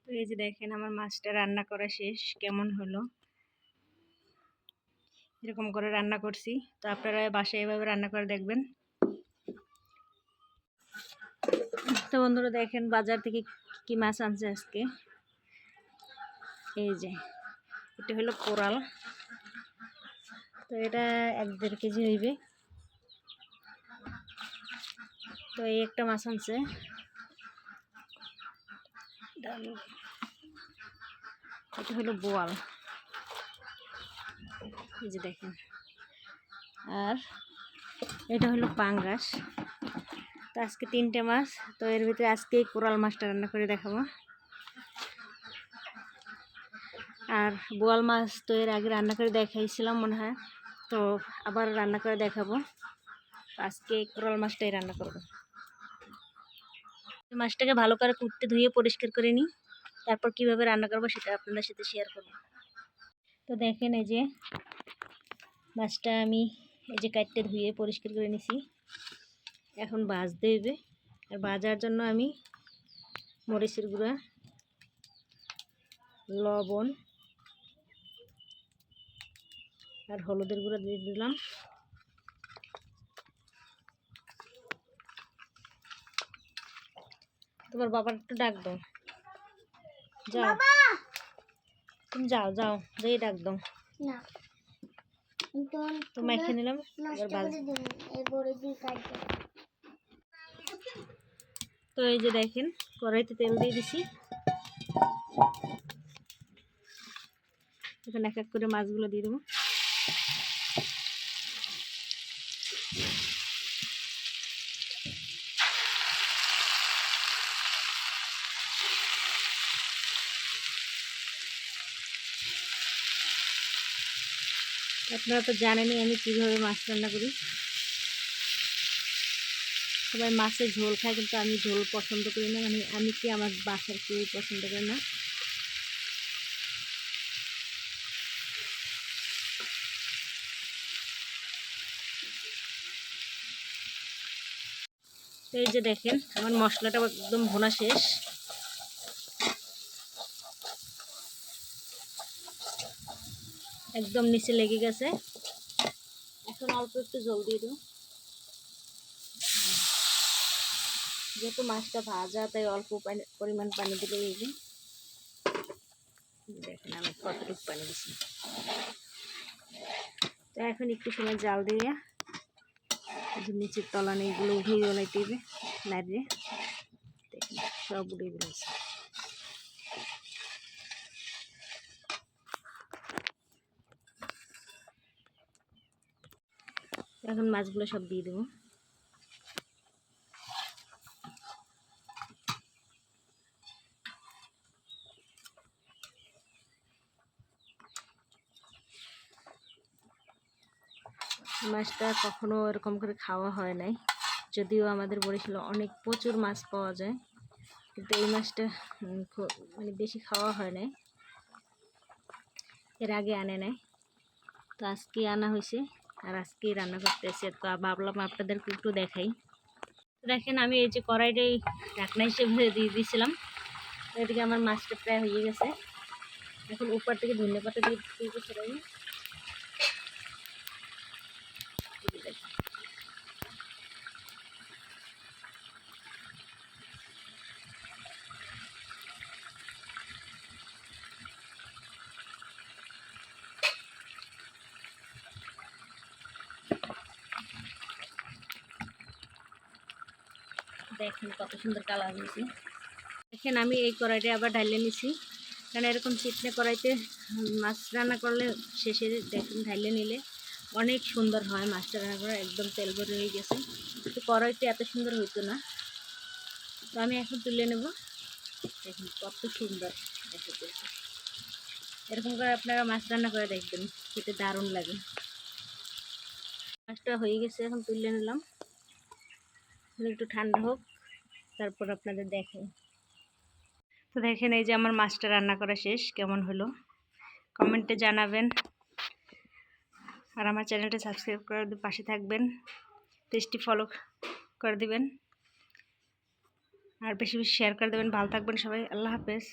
তো এই যে দেখেন আমার মাছটা রান্না করা শেষ, কেমন হলো। এরকম করে রান্না করছি, তো আপনারা বাসায় এভাবে রান্না করে দেখবেন। তো বন্ধুরা দেখেন বাজার থেকে কি মাছ আনছে আজকে। এই যে এটা হলো কোরাল, তো এটা 1-1.5 কেজি হইবে। তো এই একটা মাছ আনছে, এটা হলো বোয়াল, এই যে দেখেন। আর এটা হলো পাঙ্গাস। তো আজকে 3টে মাছ, তো এর ভিতরে আজকে এই কোরাল মাছটা রান্না করে দেখাবো। আর বোয়াল মাছ তো এর আগে রান্না করে দেখাইছিলাম মনে হয়, তো আবার রান্না করে দেখাবো। আজকে কোরাল মাছটাই রান্না করব। মাছটাকে ভালো করে কুটতে ধুয়ে পরিষ্কার করে নিই, তারপর কিভাবে রান্না করবো সেটা আপনাদের সাথে শেয়ার করব। তো দেখেন এই যে মাছটা আমি এই যে কাটতে ধুয়ে পরিষ্কার করে নিছি, এখন ভাজতে হবে। আর ভাজার জন্য আমি মরিচের গুঁড়া, লবণ আর হলুদের গুঁড়া দিয়ে দিলাম। তোমার বাবার একটু ডাক দাও, যাও তুমি যাও যাও যাই ডাক দাও। তো মেখে নিলাম, তো এই যে দেখেন কড়াইতে তেল দিয়ে দিছি, এখন এক এক করে মাছগুলো দিয়ে দেবো। আপনারা তো জানেনই আমি কীভাবে মাছ রান্না করি। সবাই মাছের ঝোল খায়, কিন্তু আমি ঝোল পছন্দ করি না। মানে আমি কি আমার বাসার কেউ পছন্দ করে না। এই যে দেখেন আমার মশলাটা একদম ভুনা শেষ। একদম নিচে লেগে গেছে, এখন অল্প একটু জল দিয়ে দেব। যেহেতু মাছটা ভাজা তাই অল্প পরিমাণ পানি দিলে এই যে দেখেন আমি কতটুকু পানি দিচ্ছি। তো এখন একটু সময় জাল দিয়ে নিচের তলানি এগুলো উঠে গলাইতে হবে, নাড়িয়ে দেখেন সব উঠে গেছে। এখন মাছগুলো সব দিয়ে দেবো। মাছটা কখনো এরকম করে খাওয়া হয় নাই, যদিও আমাদের বরিশালে অনেক প্রচুর মাছ পাওয়া যায়, কিন্তু এই মাছটা মানে বেশি খাওয়া হয় নাই, এর আগে আনে নাই। তো আজকে আনা হয়েছে আর আজকেই রান্না করতেছি, তো ভাবলাম আপনাদেরকে একটু দেখাই। দেখেন আমি এই যে কড়াইটাই ঢাকনা হিসেবে দিয়ে দিয়েছিলাম, এদিকে আমার মাছটা প্রায় হয়ে গেছে। এখন উপর থেকে ধনে পাতা দিয়ে দিয়েছি। দেখেন কত সুন্দর কালার হয়েছে। দেখেন আমি এই কড়াইটা আবার ঢাইলে নিছি, কারণ এরকম চিকনে কড়াইতে মাছ রান্না করলে শেষে দেখেন ঢাইলে নিলে অনেক সুন্দর হয় মাছটা রান্না করা, একদম তেল ভরে হয়ে গেছে। তো কড়াইতে এত সুন্দর হইতো না, তো আমি এখন তুলে নেব। দেখুন কত সুন্দর দেখতে, এরকম করে আপনারা মাছ রান্না করে দেখবেন, খেতে দারুণ লাগে। মাছটা হয়ে গেছে, এখন তুলে নিলাম, একটু ঠান্ডা হোক তারপর আপনাদের দেখাই। তো দেখেন এই যে আমার মাছটা রান্না করা শেষ, কেমন হলো কমেন্টে জানাবেন। আর আমার চ্যানেলটা সাবস্ক্রাইব করে পাশে থাকবেন, পেজটি ফলো করে দিবেন, আর বেশি বেশি শেয়ার করে দেবেন। ভালো থাকবেন সবাই, আল্লাহ হাফেজ।